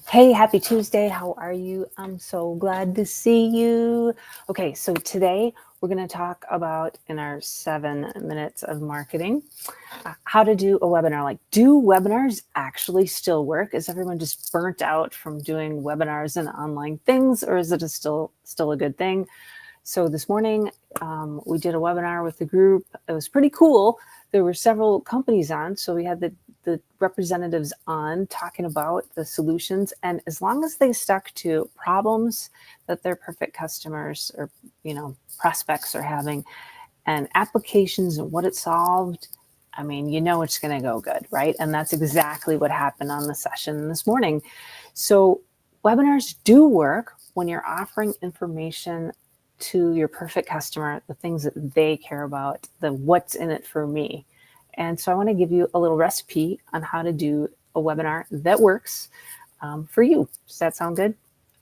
Hey, happy Tuesday. How are you? I'm so glad to see you. Okay, so today we're going to talk about in our 7 minutes of marketing how to do a webinar. Like, do webinars actually still work? Is everyone just burnt out from doing webinars and online things, or is it still a good thing? So this morning we did a webinar with the group. It was pretty cool. There were several companies on, so we had the representatives on talking about the solutions. And as long as they stuck to problems that their perfect customers or prospects are having, and applications and what it solved, I mean, it's going to go good, right? And that's exactly what happened on the session this morning. So webinars do work when you're offering information to your perfect customer, the things that they care about, the what's in it for me. And so I want to give you a little recipe on how to do a webinar that works for you. Does that sound good?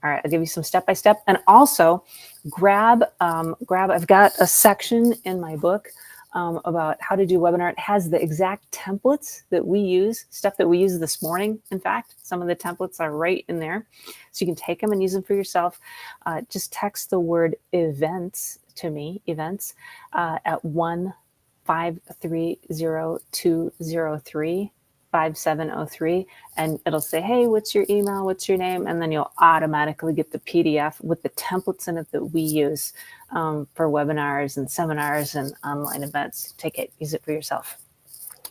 All right, I'll give you some step-by-step. And also grab, I've got a section in my book about how to do webinar. It has the exact templates that we use, stuff that we use this morning. In fact, some of the templates are right in there. So you can take them and use them for yourself. Just text the word events to me, events, at 1-530-203. 5703, and it'll say, hey, what's your email, what's your name, and then you'll automatically get the PDF with the templates in it that we use for webinars and seminars and online events. Take it, use it for yourself.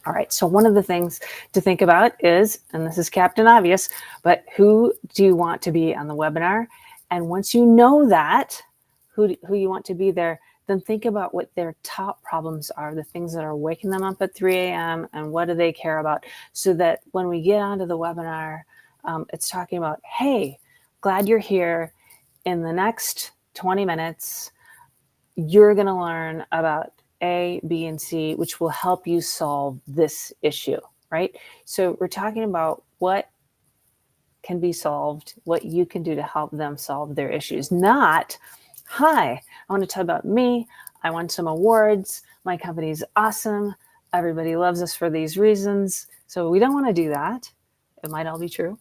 All right, so one of the things to think about is, and this is Captain Obvious, but who do you want to be on the webinar? And once you know that, who you want to be there, then think about what their top problems are, the things that are waking them up at 3 a.m. and what do they care about, so that when we get onto the webinar, it's talking about, hey, glad you're here. In the next 20 minutes, you're going to learn about A, B, and C, which will help you solve this issue, right? So we're talking about what can be solved, what you can do to help them solve their issues, not, hi, I want to tell about me. I won some awards. My company's awesome. Everybody loves us for these reasons. So we don't want to do that. It might all be true.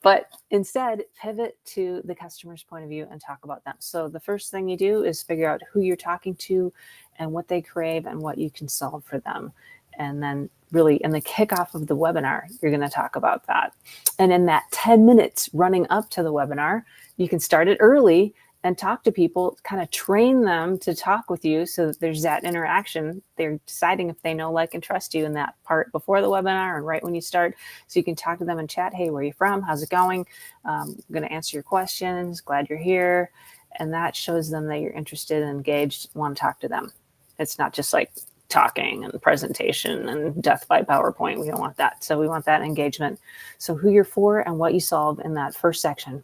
But instead, pivot to the customer's point of view and talk about them. So the first thing you do is figure out who you're talking to and what they crave and what you can solve for them. And then really in the kickoff of the webinar, you're going to talk about that. And in that 10 minutes running up to the webinar, you can start it early and talk to people, kind of train them to talk with you so that there's that interaction. They're deciding if they know, like, and trust you in that part before the webinar and right when you start. So you can talk to them and chat, hey, where are you from? How's it going? I'm going to answer your questions. Glad you're here. And that shows them that you're interested and engaged, want to talk to them. It's not just like talking and presentation and death by PowerPoint. We don't want that. So we want that engagement. So who you're for and what you solve in that first section.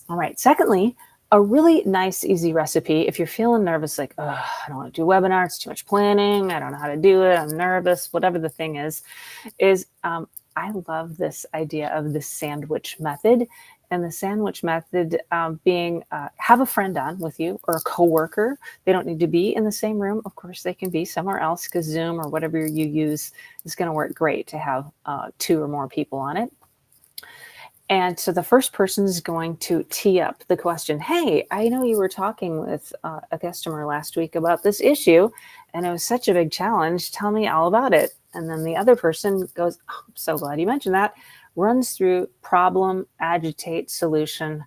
All right. Secondly, a really nice, easy recipe. If you're feeling nervous, like, oh, I don't want to do webinar, it's too much planning, I don't know how to do it, I'm nervous, whatever the thing is I love this idea of the sandwich method. And the sandwich method being have a friend on with you or a coworker. They don't need to be in the same room. Of course, they can be somewhere else because Zoom or whatever you use is going to work great to have 2 or more people on it. And so the first person is going to tee up the question, hey, I know you were talking with a customer last week about this issue, and it was such a big challenge. Tell me all about it. And then the other person goes, oh, I'm so glad you mentioned that, runs through problem, agitate, solution,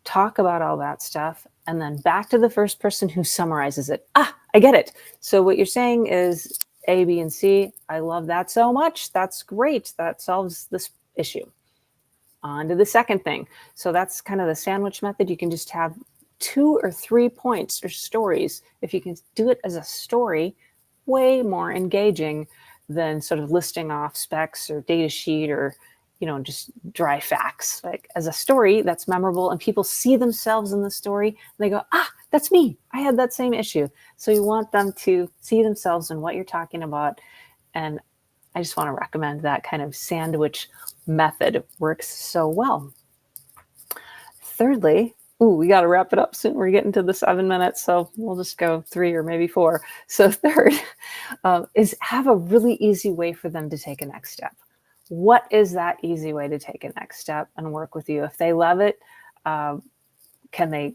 talk about all that stuff, and then back to the first person who summarizes it. Ah, I get it. So what you're saying is A, B, and C. I love that so much. That's great. That solves this issue. On to the second thing. So that's kind of the sandwich method. You can just have 2 or 3 points or stories. If you can do it as a story, way more engaging than sort of listing off specs or data sheet or just dry facts. Like, as a story that's memorable and people see themselves in the story and they go, ah, that's me. I had that same issue. So you want them to see themselves in what you're talking about. And I just want to recommend that kind of sandwich method. It works so well. Thirdly, we got to wrap it up soon. We're getting to the 7 minutes, so we'll just go 3 or maybe 4. So third is have a really easy way for them to take a next step. what is that easy way to take a next step and work with you? If they love it, can they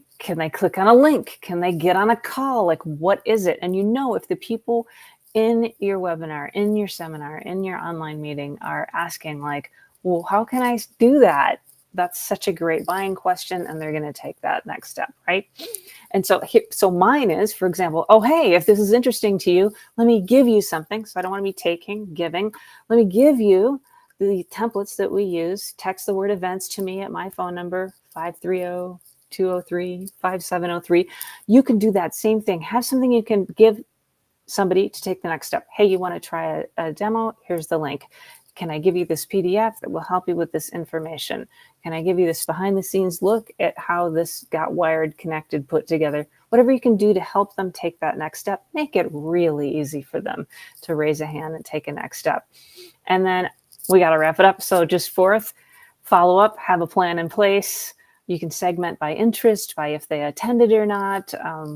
click on a link? Can they get on a call? Like, what is it? And if the people in your webinar, in your seminar, in your online meeting are asking like, well, how can I do that? That's such a great buying question, and they're going to take that next step, right? And so mine is, for example, oh, hey, if this is interesting to you, let me give you something. So I don't want to be taking, giving. Let me give you the templates that we use. Text the word events to me at my phone number, 530-203-5703. You can do that same thing. Have something you can give somebody to take the next step. Hey, you want to try a demo? Here's the link. Can I give you this PDF that will help you with this information? Can I give you this behind the scenes look at how this got wired, connected, put together? Whatever you can do to help them take that next step, make it really easy for them to raise a hand and take a next step. And then we got to wrap it up. So just fourth, follow up, have a plan in place. You can segment by interest, by if they attended or not,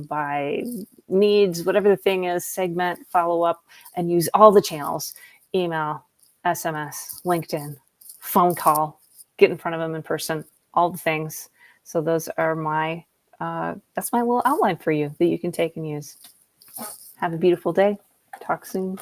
by needs, whatever the thing is, segment, follow up, and use all the channels: email, SMS, LinkedIn, phone call, get in front of them in person, all the things. So those are that's my little outline for you that you can take and use. Have a beautiful day. Talk soon.